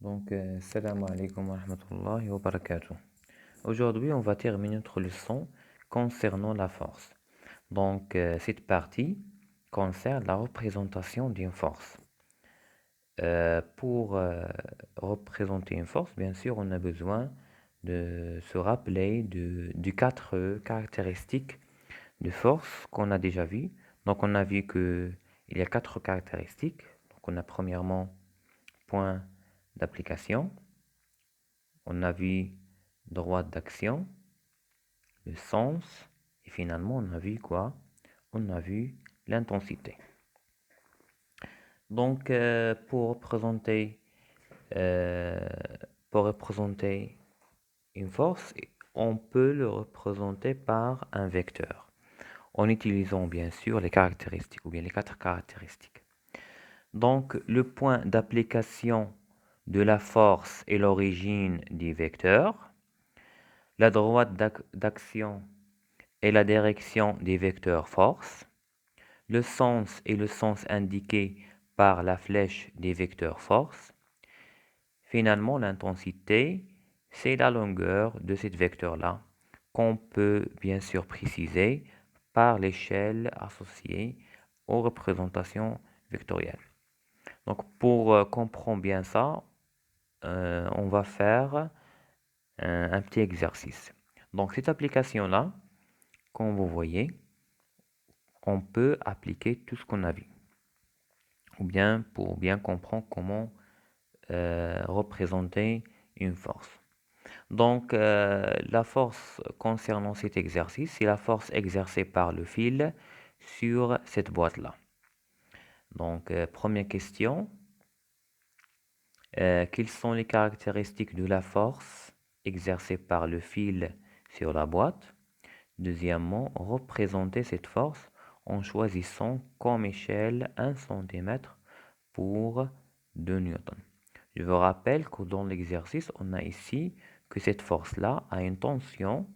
Salam alaikum wa rahmatullahi wa barakatuh. Aujourd'hui, on va terminer notre leçon concernant la force. Cette partie concerne la représentation d'une force. Pour représenter une force, bien sûr, on a besoin de se rappeler du quatre caractéristiques de force qu'on a déjà vues. Donc, on a vu que il y a quatre caractéristiques. Donc, on a premièrement point d'application. On a vu droit d'action, le sens, et finalement on a vu quoi? On a vu l'intensité. Donc euh, pour représenter une force, on peut le représenter par un vecteur, en utilisant bien sûr les caractéristiques, ou bien les quatre caractéristiques. Donc le point d'application de la force est l'origine du vecteur. La droite d'action est la direction des vecteurs force. Le sens est le sens indiqué par la flèche des vecteurs force. Finalement, l'intensité, c'est la longueur de ce vecteur-là, qu'on peut bien sûr préciser par l'échelle associée aux représentations vectorielles. Donc, pour comprendre bien ça, on va faire un petit exercice. Donc, cette application-là, comme vous voyez, on peut appliquer tout ce qu'on a vu. Ou bien pour bien comprendre comment représenter une force. La force concernant cet exercice, c'est la force exercée par le fil sur cette boîte-là. Première question. Quelles sont les caractéristiques de la force exercée par le fil sur la boîte? Deuxièmement, représenter cette force en choisissant comme échelle 1 cm pour 2 newtons. Je vous rappelle que dans l'exercice, on a ici que cette force-là a une tension,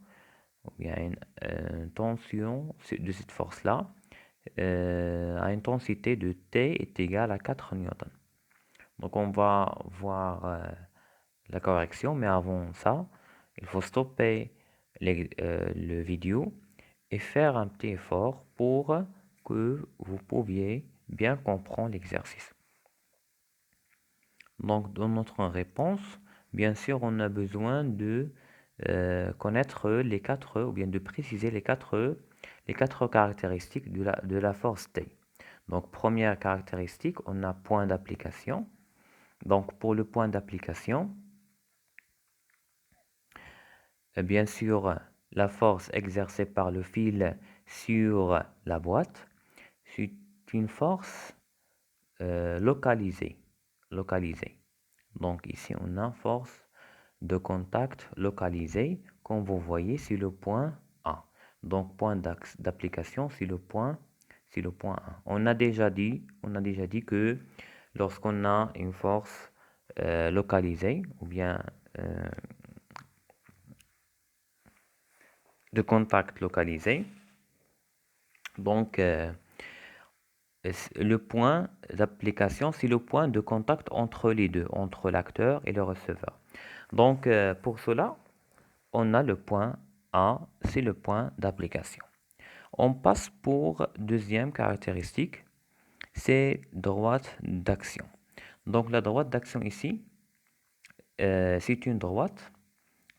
ou bien une tension de cette force-là a une intensité de T est égale à 4 newtons. Donc on va voir la correction, mais avant ça, il faut stopper le vidéo et faire un petit effort pour que vous pouviez bien comprendre l'exercice. Donc, dans notre réponse, bien sûr, on a besoin de connaître les quatre, ou bien de préciser les quatre caractéristiques de la force T. Donc, première caractéristique, on a point d'application. Donc, pour le point d'application, bien sûr, la force exercée par le fil sur la boîte, c'est une force localisée. Donc ici, on a force de contact localisée. Comme vous voyez, c'est le point A. Donc point d'application, c'est le point A. On a déjà dit que lorsqu'on a une force localisée, ou bien de contact localisé, donc le point d'application, c'est le point de contact entre les deux, entre l'acteur et le receveur. Donc pour cela, on a le point A, c'est le point d'application. On passe pour deuxième caractéristique, c'est droite d'action. Donc la droite d'action ici, c'est une droite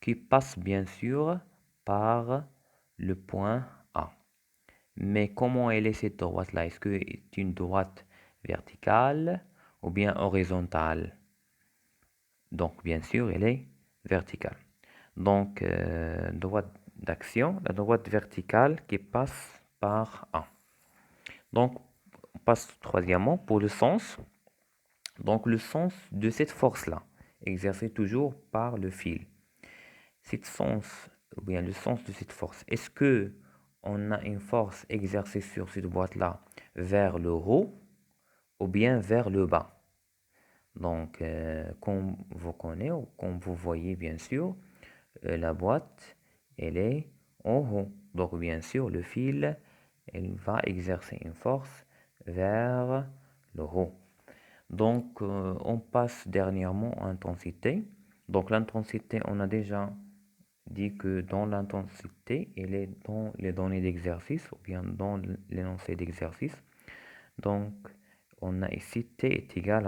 qui passe bien sûr par le point A. Mais comment elle est cette droite-là? Est-ce que c'est une droite verticale ou bien horizontale? Donc bien sûr, elle est verticale. Donc droite d'action, la droite verticale qui passe par A. Donc on passe troisièmement pour le sens. Donc le sens de cette force-là, exercée toujours par le fil. Cette sens, ou bien le sens de cette force, est-ce que on a une force exercée sur cette boîte-là vers le haut ou bien vers le bas? Donc, comme vous connaissez, ou comme vous voyez bien sûr, la boîte, elle est en haut. Donc, bien sûr, le fil, il va exercer une force vers le haut. Donc, on passe dernièrement à intensité. Donc, l'intensité, on a déjà dit que dans l'intensité, elle est dans les données d'exercice ou bien dans l'énoncé d'exercice. Donc, on a ici T est égal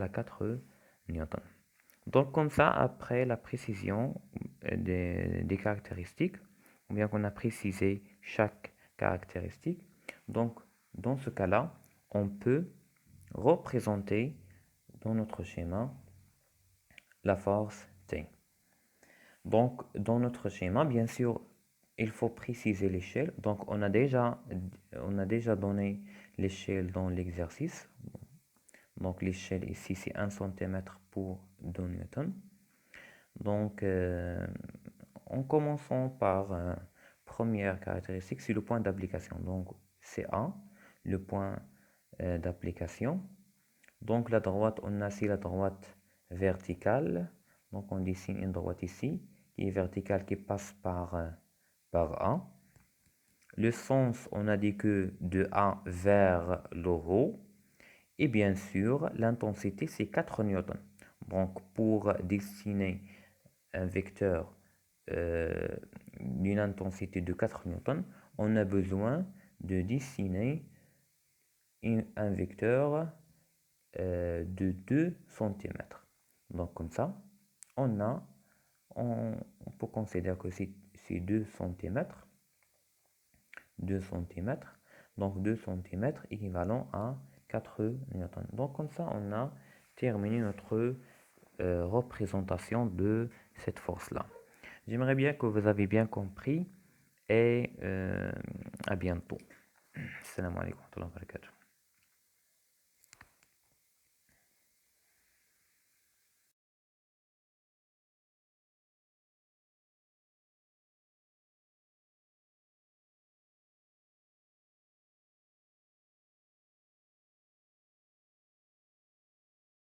à 4 newtons. Donc, comme ça, après la précision des caractéristiques, ou bien qu'on a précisé chaque caractéristique, donc dans ce cas-là, on peut représenter dans notre schéma la force T. Donc, dans notre schéma, bien sûr, il faut préciser l'échelle. Donc, on a déjà donné l'échelle dans l'exercice. Donc, l'échelle ici, c'est 1 cm pour 2 newtons. Donc, en commençant par première caractéristique, c'est le point d'application. Donc, c'est A, le point d'application. Donc, la droite, on a ici la droite verticale. Donc, on dessine une droite ici, qui est verticale, qui passe par A. Le sens, on a dit que de A vers le haut. Et bien sûr, l'intensité, c'est 4 newtons. Donc, pour dessiner un vecteur euh, d'une intensité de 4 newtons, on a besoin de dessiner un vecteur de 2 cm. Donc comme ça, on a, on peut considérer que c'est 2 cm, 2 cm, donc 2 cm équivalent à 4 newtons. Donc comme ça, on a terminé notre représentation de cette force-là. J'aimerais bien que vous avez bien compris et à bientôt. Salam alaikum wa rahmatullahi wa barakatuh.